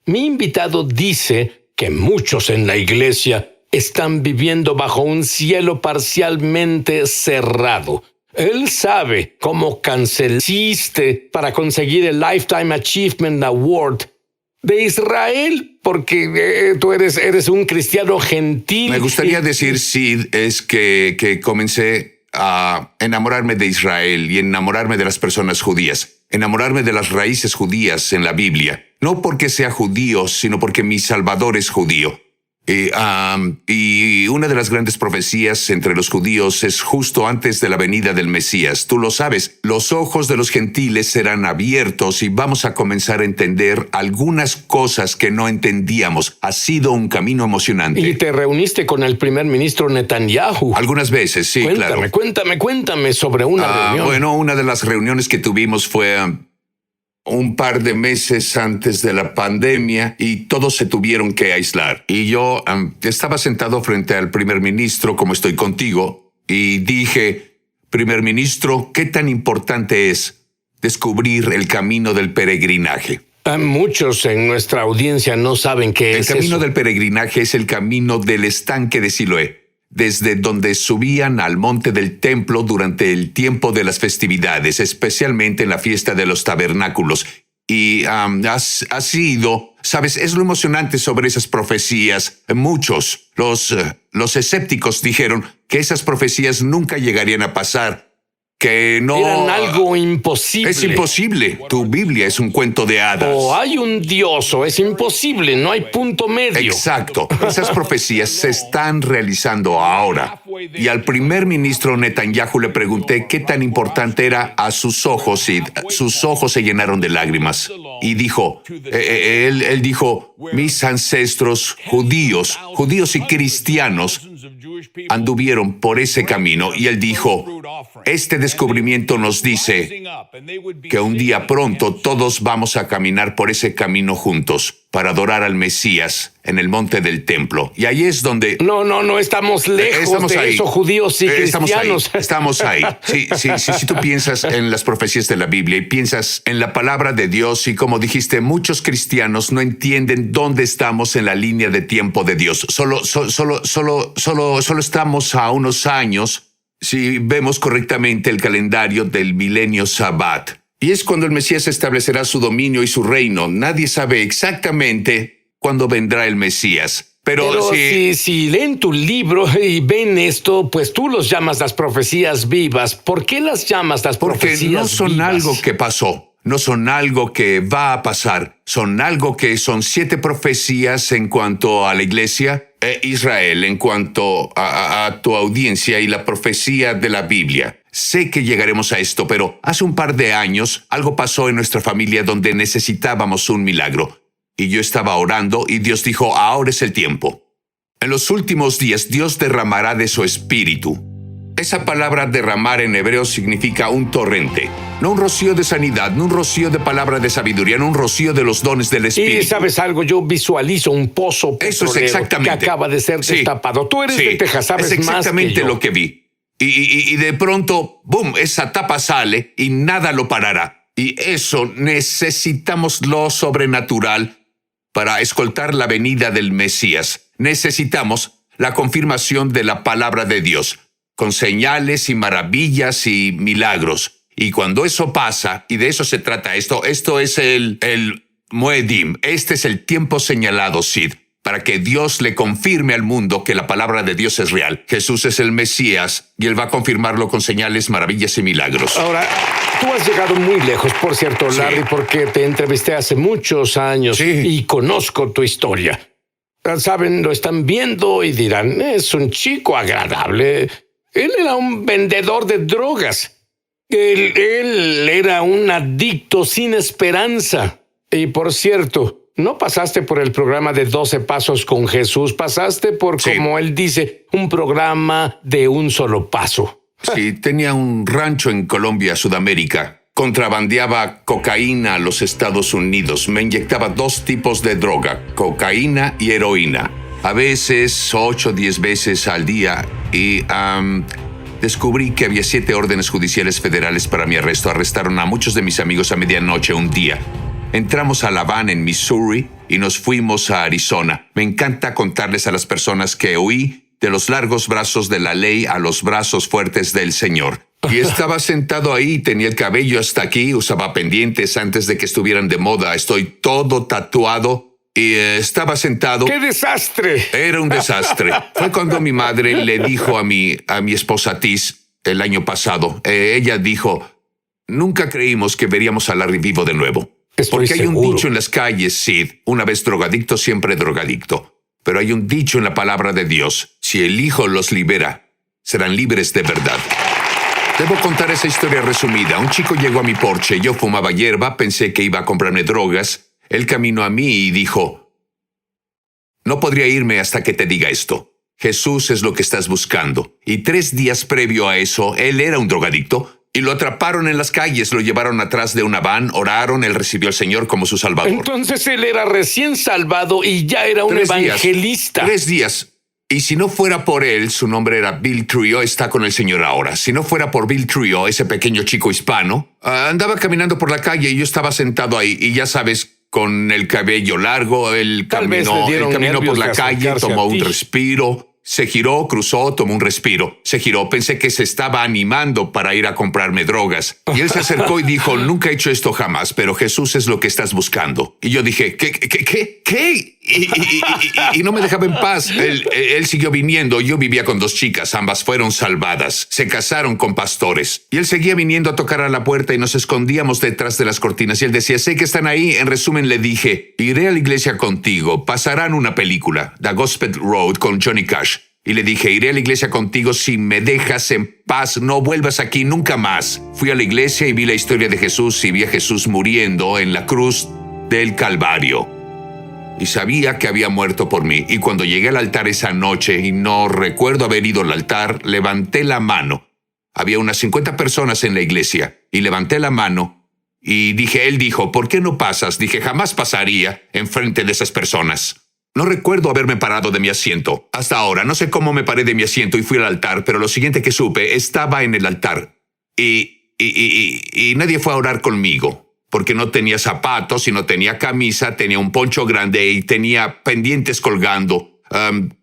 Mi invitado dice que muchos en la iglesia están viviendo bajo un cielo parcialmente cerrado. Él sabe cómo cancelaste para conseguir el Lifetime Achievement Award de Israel, porque tú eres un cristiano gentil. Me gustaría decir, Sid, es que comencé a enamorarme de Israel y enamorarme de las personas judías, enamorarme de las raíces judías en la Biblia. No porque sea judío, sino porque mi Salvador es judío. Y una de las grandes profecías entre los judíos es justo antes de la venida del Mesías. Tú lo sabes, los ojos de los gentiles serán abiertos y vamos a comenzar a entender algunas cosas que no entendíamos. Ha sido un camino emocionante. Y te reuniste con el primer ministro Netanyahu. Algunas veces, sí, claro. Cuéntame sobre una reunión. Bueno, una de las reuniones que tuvimos fue un par de meses antes de la pandemia y todos se tuvieron que aislar. Y yo estaba sentado frente al primer ministro, como estoy contigo, y dije, primer ministro, ¿qué tan importante es descubrir el camino del peregrinaje? Muchos en nuestra audiencia no saben qué es eso. El camino del peregrinaje es el camino del estanque de Siloé, desde donde subían al monte del templo durante el tiempo de las festividades, especialmente en la fiesta de los tabernáculos. Y ha sido, ¿sabes? Es lo emocionante sobre esas profecías. Muchos, los escépticos dijeron que esas profecías nunca llegarían a pasar, que no... Eran algo imposible. Es imposible. Tu Biblia es un cuento de hadas. O hay un Dios o es imposible. No hay punto medio. Exacto. Esas profecías se están realizando ahora. Y al primer ministro Netanyahu le pregunté qué tan importante era a sus ojos y sus ojos se llenaron de lágrimas. Y dijo, él dijo, mis ancestros judíos y cristianos anduvieron por ese camino. Y él dijo, este descubrimiento nos dice que un día pronto todos vamos a caminar por ese camino juntos para adorar al Mesías en el monte del templo. Y ahí es donde... No estamos lejos de eso, judíos y cristianos. Estamos ahí. Si tú piensas en las profecías de la Biblia y piensas en la palabra de Dios y como dijiste, muchos cristianos no entienden dónde estamos en la línea de tiempo de Dios. Solo estamos a unos años, si vemos correctamente el calendario del milenio Sabbat. Y es cuando el Mesías establecerá su dominio y su reino. Nadie sabe exactamente cuándo vendrá el Mesías. Pero si leen tu libro y ven esto, pues tú los llamas las profecías vivas. ¿Por qué las llamas las profecías vivas? Porque no son algo que pasó. No son algo que va a pasar. Son algo que son 7 profecías en cuanto a la iglesia, Israel, en cuanto a tu audiencia y la profecía de la Biblia. Sé que llegaremos a esto, pero hace un par de años algo pasó en nuestra familia donde necesitábamos un milagro. Y yo estaba orando y Dios dijo, ahora es el tiempo. En los últimos días Dios derramará de su espíritu. Esa palabra derramar en hebreo significa un torrente. No un rocío de sanidad, no un rocío de palabra de sabiduría, no un rocío de los dones del espíritu. Y ¿sabes algo? Yo visualizo un pozo petrolero que acaba de ser destapado. Tú eres de Texas, sabes más que yo. Es exactamente lo que vi. Y de pronto, ¡boom!, esa tapa sale y nada lo parará. Y eso necesitamos lo sobrenatural para escoltar la venida del Mesías. Necesitamos la confirmación de la palabra de Dios, con señales y maravillas y milagros. Y cuando eso pasa, y de eso se trata esto es el Moedim. Este es el tiempo señalado, Sid, para que Dios le confirme al mundo que la palabra de Dios es real. Jesús es el Mesías y Él va a confirmarlo con señales, maravillas y milagros. Ahora, tú has llegado muy lejos, por cierto, Larry, porque te entrevisté hace muchos años y conozco tu historia. Saben, lo están viendo y dirán, es un chico agradable. Él era un vendedor de drogas. Él era un adicto sin esperanza. Y por cierto, no pasaste por el programa de 12 Pasos con Jesús. Pasaste por, como él dice, un programa de un solo paso. Sí, tenía un rancho en Colombia, Sudamérica. Contrabandeaba cocaína a los Estados Unidos. Me inyectaba 2 tipos de droga, cocaína y heroína. A veces 8 o 10 veces al día. Y descubrí que había 7 órdenes judiciales federales para mi arresto. Arrestaron a muchos de mis amigos a medianoche un día. Entramos a La Habana, en Missouri, y nos fuimos a Arizona. Me encanta contarles a las personas que huí de los largos brazos de la ley a los brazos fuertes del Señor. Y estaba sentado ahí, tenía el cabello hasta aquí, usaba pendientes antes de que estuvieran de moda. Estoy todo tatuado y estaba sentado. ¡Qué desastre! Era un desastre. Fue cuando mi madre le dijo a mi esposa Tiz el año pasado. Ella dijo, nunca creímos que veríamos a Larry vivo de nuevo. Porque hay un dicho en las calles, Sid, una vez drogadicto, siempre drogadicto. Pero hay un dicho en la palabra de Dios, si el Hijo los libera, serán libres de verdad. Debo contar esa historia resumida. Un chico llegó a mi porche, yo fumaba hierba, pensé que iba a comprarme drogas. Él caminó a mí y dijo, no podría irme hasta que te diga esto. Jesús es lo que estás buscando. Y 3 días previo a eso, él era un drogadicto. Y lo atraparon en las calles, lo llevaron atrás de una van, oraron, él recibió al Señor como su Salvador. Entonces él era recién salvado y ya era un evangelista. 3 días. Y si no fuera por él, su nombre era Bill Trio, está con el Señor ahora. Si no fuera por Bill Trio, ese pequeño chico hispano, andaba caminando por la calle y yo estaba sentado ahí. Y ya sabes, con el cabello largo, él caminó por la calle, tomó un respiro. Se giró, cruzó, tomó un respiro. Se giró, pensé que se estaba animando para ir a comprarme drogas. Y él se acercó y dijo, nunca he hecho esto jamás, pero Jesús es lo que estás buscando. Y yo dije, ¿qué? Y no me dejaba en paz. Él siguió viniendo. Yo vivía con 2 chicas, ambas fueron salvadas. Se casaron con pastores. Y él seguía viniendo a tocar a la puerta y nos escondíamos detrás de las cortinas. Y él decía, sé que están ahí. En resumen, le dije, iré a la iglesia contigo. Pasarán una película, The Gospel Road, con Johnny Cash. Y le dije, iré a la iglesia contigo si me dejas en paz, no vuelvas aquí nunca más. Fui a la iglesia y vi la historia de Jesús y vi a Jesús muriendo en la cruz del Calvario. Y sabía que había muerto por mí. Y cuando llegué al altar esa noche, y no recuerdo haber ido al altar, levanté la mano. Había unas 50 personas en la iglesia. Y levanté la mano y dije, él dijo, ¿por qué no pasas? Dije, jamás pasaría enfrente de esas personas. No recuerdo haberme parado de mi asiento. Hasta ahora, no sé cómo me paré de mi asiento y fui al altar, pero lo siguiente que supe, estaba en el altar. Y nadie fue a orar conmigo, porque no tenía zapatos y no tenía camisa, tenía un poncho grande y tenía pendientes colgando.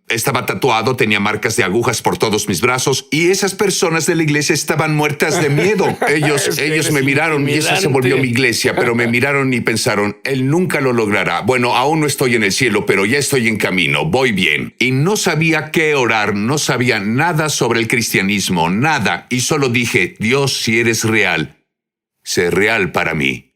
Estaba tatuado, tenía marcas de agujas por todos mis brazos y esas personas de la iglesia estaban muertas de miedo. Ellos me miraron y esa se volvió mi iglesia, pero me miraron y pensaron, él nunca lo logrará. Bueno, aún no estoy en el cielo, pero ya estoy en camino, voy bien. Y no sabía qué orar, no sabía nada sobre el cristianismo, nada. Y solo dije, Dios, si eres real, sé real para mí.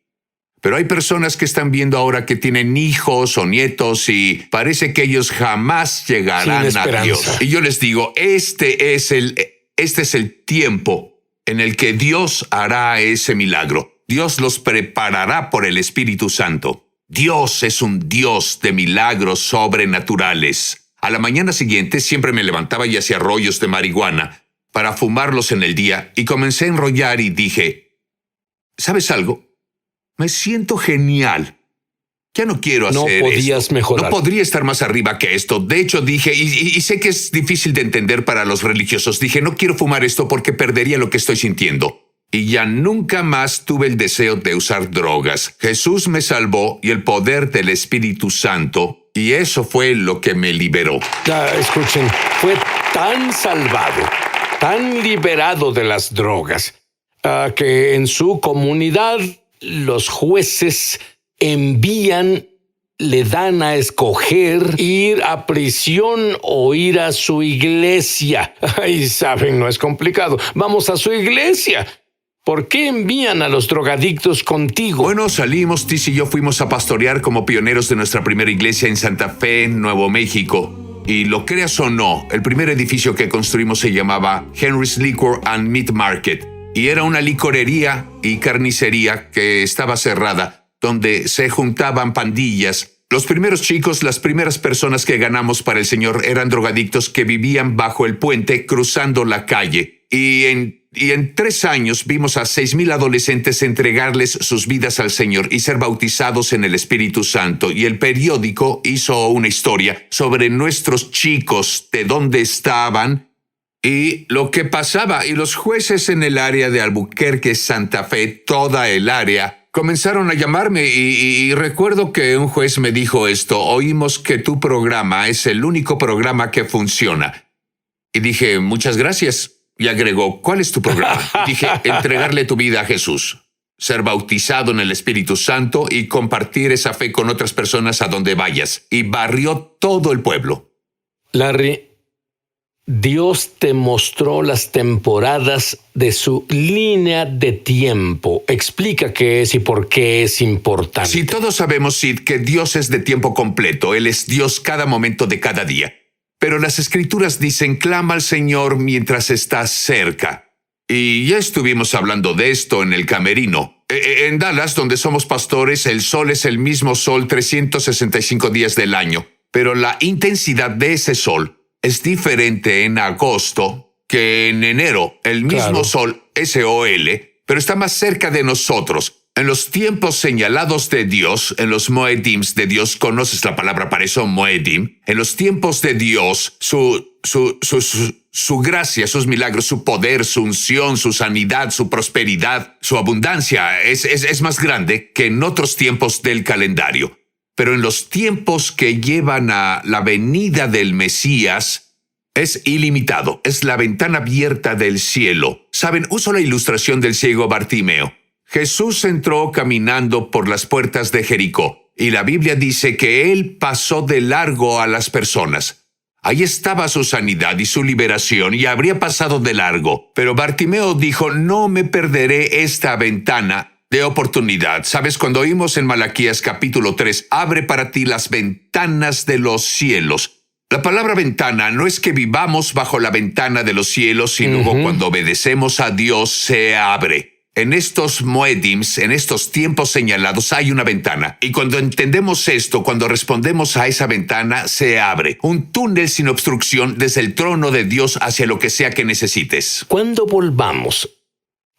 Pero hay personas que están viendo ahora que tienen hijos o nietos y parece que ellos jamás llegarán a Dios. Y yo les digo, este es el tiempo en el que Dios hará ese milagro. Dios los preparará por el Espíritu Santo. Dios es un Dios de milagros sobrenaturales. A la mañana siguiente siempre me levantaba y hacía rollos de marihuana para fumarlos en el día y comencé a enrollar y dije, ¿sabes algo? Me siento genial. Ya no quiero hacer esto. No podías mejorar. No podría estar más arriba que esto. De hecho, dije, y sé que es difícil de entender para los religiosos, dije, no quiero fumar esto porque perdería lo que estoy sintiendo. Y ya nunca más tuve el deseo de usar drogas. Jesús me salvó y el poder del Espíritu Santo, y eso fue lo que me liberó. Escuchen, fue tan salvado, tan liberado de las drogas, que en su comunidad los jueces le dan a escoger ir a prisión o ir a su iglesia. Ay, saben, no es complicado. Vamos a su iglesia. ¿Por qué envían a los drogadictos contigo? Bueno, salimos, Tiz y yo fuimos a pastorear como pioneros de nuestra primera iglesia en Santa Fe, Nuevo México. Y lo creas o no, el primer edificio que construimos se llamaba Henry's Liquor and Meat Market. Y era una licorería y carnicería que estaba cerrada, donde se juntaban pandillas. Los primeros chicos, las primeras personas que ganamos para el Señor eran drogadictos que vivían bajo el puente cruzando la calle. Y en 3 años vimos a 6,000 adolescentes entregarles sus vidas al Señor y ser bautizados en el Espíritu Santo. Y el periódico hizo una historia sobre nuestros chicos, de dónde estaban y lo que pasaba. Y los jueces en el área de Albuquerque, Santa Fe, toda el área, comenzaron a llamarme y recuerdo que un juez me dijo esto: oímos que tu programa es el único programa que funciona. Y dije, muchas gracias. Y agregó, ¿cuál es tu programa? Dije, entregarle tu vida a Jesús, ser bautizado en el Espíritu Santo y compartir esa fe con otras personas a donde vayas. Y barrió todo el pueblo. Larry, Dios te mostró las temporadas de su línea de tiempo. Explica qué es y por qué es importante. Sí, todos sabemos, Sid, que Dios es de tiempo completo. Él es Dios cada momento de cada día. Pero las Escrituras dicen, clama al Señor mientras estás cerca. Y ya estuvimos hablando de esto en el camerino. En Dallas, donde somos pastores, el sol es el mismo sol 365 días del año. Pero la intensidad de ese sol es diferente en agosto que en enero. El mismo sol, SOL, pero está más cerca de nosotros. En los tiempos señalados de Dios, en los Moedims de Dios, ¿conoces la palabra para eso, Moedim? En los tiempos de Dios, su gracia, sus milagros, su poder, su unción, su sanidad, su prosperidad, su abundancia es más grande que en otros tiempos del calendario. Pero en los tiempos que llevan a la venida del Mesías, es ilimitado. Es la ventana abierta del cielo. Saben, uso la ilustración del ciego Bartimeo. Jesús entró caminando por las puertas de Jericó, y la Biblia dice que él pasó de largo a las personas. Ahí estaba su sanidad y su liberación, y habría pasado de largo. Pero Bartimeo dijo, no me perderé esta ventana de oportunidad. ¿Sabes? Cuando oímos en Malaquías capítulo 3, abre para ti las ventanas de los cielos. La palabra ventana no es que vivamos bajo la ventana de los cielos, sino cuando obedecemos a Dios se abre. En estos Moedims, en estos tiempos señalados, hay una ventana. Y cuando entendemos esto, cuando respondemos a esa ventana, se abre un túnel sin obstrucción desde el trono de Dios hacia lo que sea que necesites. Cuando volvamos,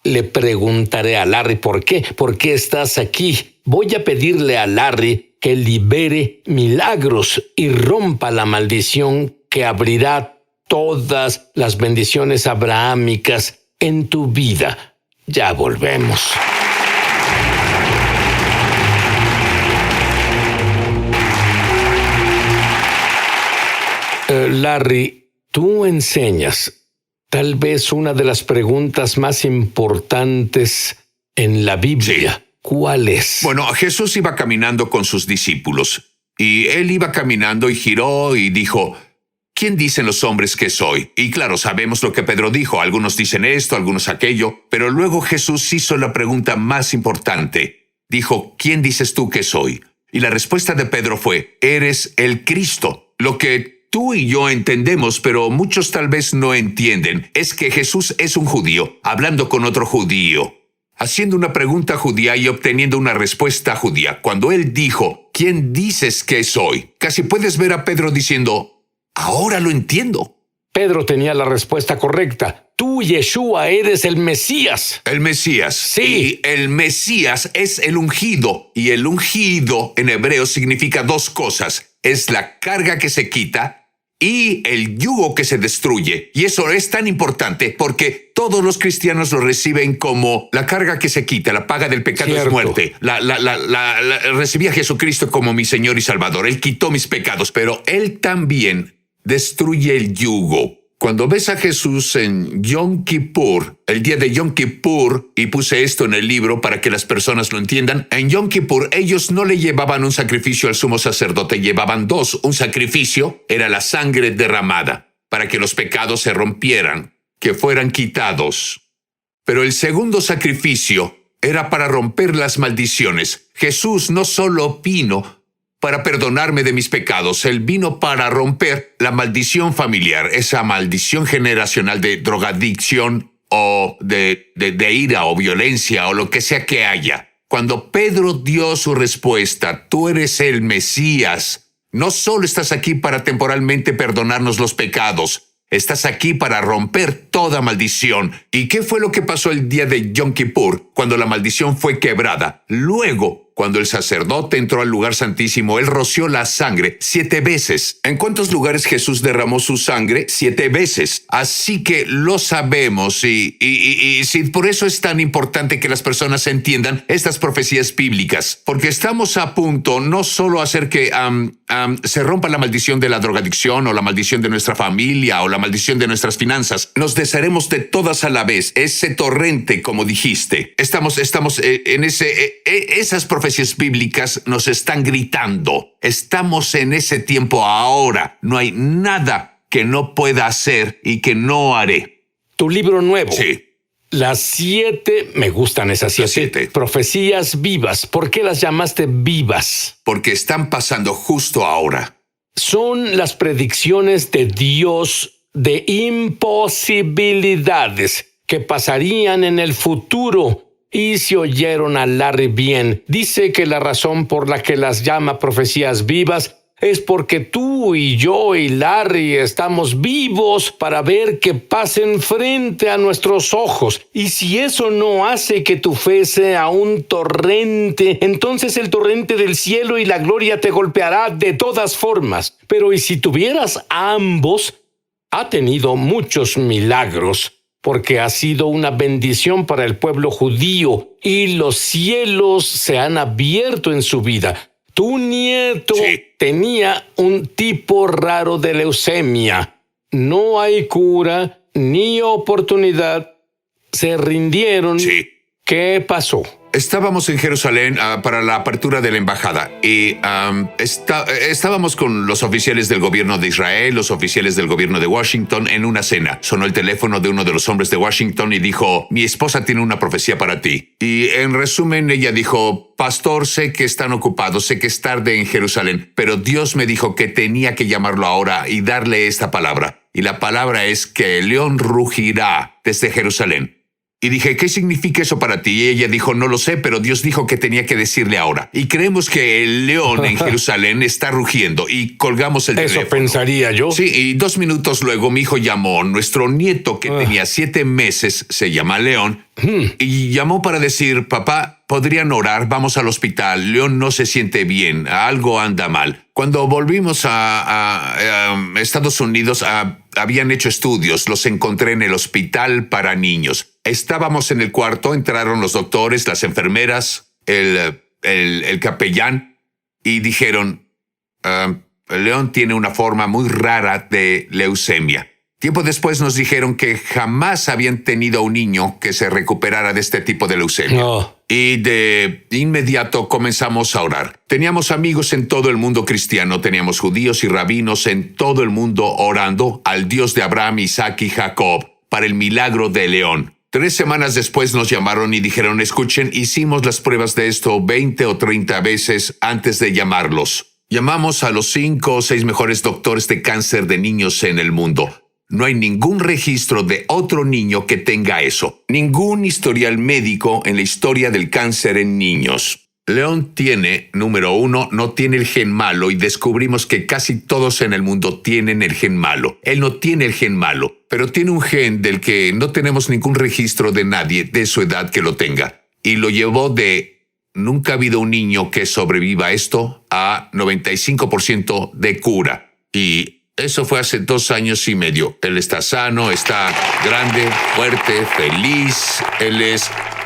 le preguntaré a Larry por qué. ¿Por qué estás aquí? Voy a pedirle a Larry que libere milagros y rompa la maldición que abrirá todas las bendiciones abrahámicas en tu vida. Ya volvemos. Larry, tú enseñas tal vez una de las preguntas más importantes en la Biblia. Sí. ¿Cuál es? Bueno, Jesús iba caminando con sus discípulos, y él iba caminando y giró y dijo, ¿quién dicen los hombres que soy? Y claro, sabemos lo que Pedro dijo. Algunos dicen esto, algunos aquello. Pero luego Jesús hizo la pregunta más importante. Dijo, ¿quién dices tú que soy? Y la respuesta de Pedro fue, eres el Cristo. Lo que tú y yo entendemos, pero muchos tal vez no entienden, es que Jesús es un judío hablando con otro judío, haciendo una pregunta judía y obteniendo una respuesta judía. Cuando él dijo, ¿quién dices que soy? Casi puedes ver a Pedro diciendo, ahora lo entiendo. Pedro tenía la respuesta correcta. Tú, Yeshua, eres el Mesías. El Mesías. Sí. Y el Mesías es el ungido. Y el ungido en hebreo significa dos cosas. Es la carga que se quita y el yugo que se destruye. Y eso es tan importante porque todos los cristianos lo reciben como la carga que se quita, la paga del pecado es muerte. Recibí a Jesucristo como mi Señor y Salvador. Él quitó mis pecados, pero Él también destruye el yugo. Cuando ves a Jesús en Yom Kippur, el día de Yom Kippur, y puse esto en el libro para que las personas lo entiendan, en Yom Kippur ellos no le llevaban un sacrificio al sumo sacerdote, llevaban dos. Un sacrificio era la sangre derramada para que los pecados se rompieran, que fueran quitados. Pero el segundo sacrificio era para romper las maldiciones. Jesús no solo vino para perdonarme de mis pecados, Él vino para romper la maldición familiar, esa maldición generacional de drogadicción o de ira o violencia o lo que sea que haya. Cuando Pedro dio su respuesta, tú eres el Mesías, no solo estás aquí para temporalmente perdonarnos los pecados, estás aquí para romper toda maldición. ¿Y qué fue lo que pasó el día de Yom Kippur, cuando la maldición fue quebrada? Luego, Cuando el sacerdote entró al lugar santísimo, él roció la sangre 7 veces. ¿En cuántos lugares Jesús derramó su sangre? 7 veces. Así que lo sabemos y sí, por eso es tan importante que las personas entiendan estas profecías bíblicas, porque estamos a punto no solo hacer que se rompa la maldición de la drogadicción o la maldición de nuestra familia o la maldición de nuestras finanzas. Nos desharemos de todas a la vez. Ese torrente, como dijiste. Estamos en esas profecías bíblicas nos están gritando. Estamos en ese tiempo ahora. No hay nada que no pueda hacer y que no haré. Tu libro nuevo. Sí. Las 7, me gustan esas 7 profecías vivas. ¿Por qué las llamaste vivas? Porque están pasando justo ahora. Son las predicciones de Dios de imposibilidades que pasarían en el futuro. Y si oyeron a Larry bien, dice que la razón por la que las llama profecías vivas es porque tú y yo y Larry estamos vivos para ver que pasen frente a nuestros ojos. Y si eso no hace que tu fe sea un torrente, entonces el torrente del cielo y la gloria te golpeará de todas formas. Pero ¿y si tuvieras ambos? Ha tenido muchos milagros, porque ha sido una bendición para el pueblo judío y los cielos se han abierto en su vida. Tu nieto tenía un tipo raro de leucemia. No hay cura ni oportunidad. Se rindieron. Sí. ¿Qué pasó? Estábamos en Jerusalén para la apertura de la embajada y estábamos con los oficiales del gobierno de Israel, los oficiales del gobierno de Washington en una cena. Sonó el teléfono de uno de los hombres de Washington y dijo: mi esposa tiene una profecía para ti. Y en resumen ella dijo: pastor, sé que están ocupados, sé que es tarde en Jerusalén, pero Dios me dijo que tenía que llamarlo ahora y darle esta palabra. Y la palabra es que el león rugirá desde Jerusalén. Y dije: ¿qué significa eso para ti? Y ella dijo: no lo sé, pero Dios dijo que tenía que decirle ahora. Y creemos que el león en Jerusalén está rugiendo y colgamos el teléfono. Eso pensaría yo. Sí, y 2 minutos luego mi hijo llamó. Nuestro nieto, que tenía 7 meses, se llama León, y llamó para decir: papá, ¿podrían orar? Vamos al hospital. León no se siente bien, algo anda mal. Cuando volvimos a Estados Unidos, habían hecho estudios. Los encontré en el hospital para niños. Estábamos en el cuarto, entraron los doctores, las enfermeras, el capellán, y dijeron: León tiene una forma muy rara de leucemia. Tiempo después nos dijeron que jamás habían tenido un niño que se recuperara de este tipo de leucemia. No. Y de inmediato comenzamos a orar. Teníamos amigos en todo el mundo cristiano, teníamos judíos y rabinos en todo el mundo orando al Dios de Abraham, Isaac y Jacob para el milagro de León. 3 semanas después nos llamaron y dijeron: escuchen, hicimos las pruebas de esto 20 o 30 veces antes de llamarlos. Llamamos a los 5 o 6 mejores doctores de cáncer de niños en el mundo. No hay ningún registro de otro niño que tenga eso. Ningún historial médico en la historia del cáncer en niños. León tiene, número 1, no tiene el gen malo y descubrimos que casi todos en el mundo tienen el gen malo. Él no tiene el gen malo, pero tiene un gen del que no tenemos ningún registro de nadie de su edad que lo tenga. Y lo llevó de nunca ha habido un niño que sobreviva a esto a 95% de cura. Y eso fue hace 2 años y medio. Él está sano, está grande, fuerte, feliz.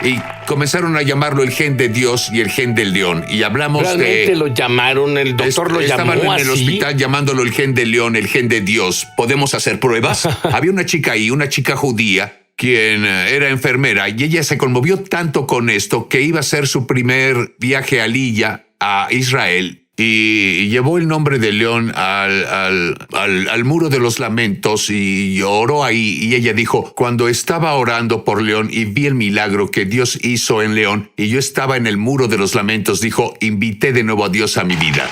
Y comenzaron a llamarlo el gen de Dios y el gen del león. Y hablamos ¿realmente lo llamaron? ¿El doctor lo llamó así? Estaban en el hospital llamándolo el gen del león, el gen de Dios. ¿Podemos hacer pruebas? Había una chica ahí, una chica judía, quien era enfermera, y ella se conmovió tanto con esto que iba a hacer su primer viaje a Israel. Y llevó el nombre de León al muro de los lamentos y oró ahí. Y ella dijo: cuando estaba orando por León y vi el milagro que Dios hizo en León y yo estaba en el muro de los lamentos, dijo: invité de nuevo a Dios a mi vida.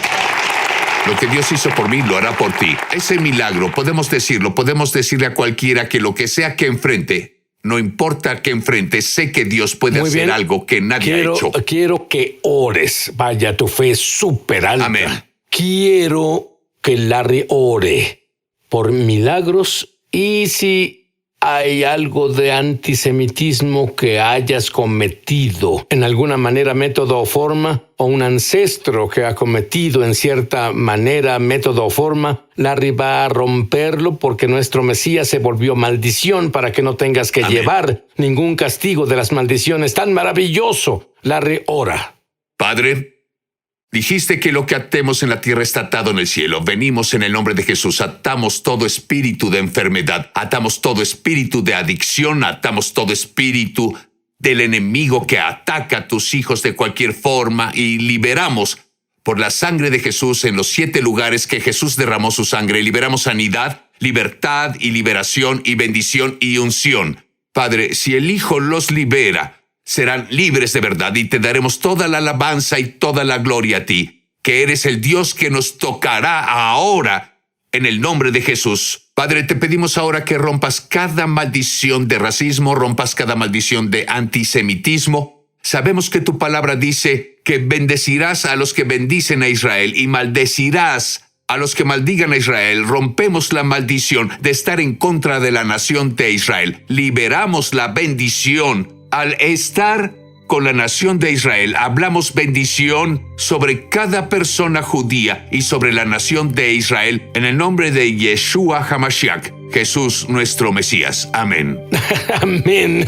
Lo que Dios hizo por mí lo hará por ti. Ese milagro, podemos decirle a cualquiera que lo que sea que enfrente, no importa que enfrente, sé que Dios puede hacer algo que nadie ha hecho. Quiero que ores. Vaya, tu fe es súper alta. Amén. Quiero que Larry ore por milagros y si ¿Hay algo de antisemitismo que hayas cometido en alguna manera, método o forma? ¿O un ancestro que ha cometido en cierta manera, método o forma? Larry va a romperlo porque nuestro Mesías se volvió maldición para que no tengas que llevar ningún castigo de las maldiciones. ¡Tan maravilloso! Larry, ora. Padre, dijiste que lo que atemos en la tierra está atado en el cielo. Venimos en el nombre de Jesús. Atamos todo espíritu de enfermedad. Atamos todo espíritu de adicción. Atamos todo espíritu del enemigo que ataca a tus hijos de cualquier forma y liberamos por la sangre de Jesús en los 7 lugares que Jesús derramó su sangre. Liberamos sanidad, libertad y liberación y bendición y unción. Padre, si el Hijo los libera, serán libres de verdad y te daremos toda la alabanza y toda la gloria a ti, que eres el Dios que nos tocará ahora en el nombre de Jesús. Padre, te pedimos ahora que rompas cada maldición de racismo, rompas cada maldición de antisemitismo. Sabemos que tu palabra dice que bendecirás a los que bendicen a Israel y maldecirás a los que maldigan a Israel. Rompemos la maldición de estar en contra de la nación de Israel. Liberamos la bendición. Al estar con la nación de Israel, hablamos bendición sobre cada persona judía y sobre la nación de Israel en el nombre de Yeshua HaMashiach, Jesús nuestro Mesías. Amén. Amén.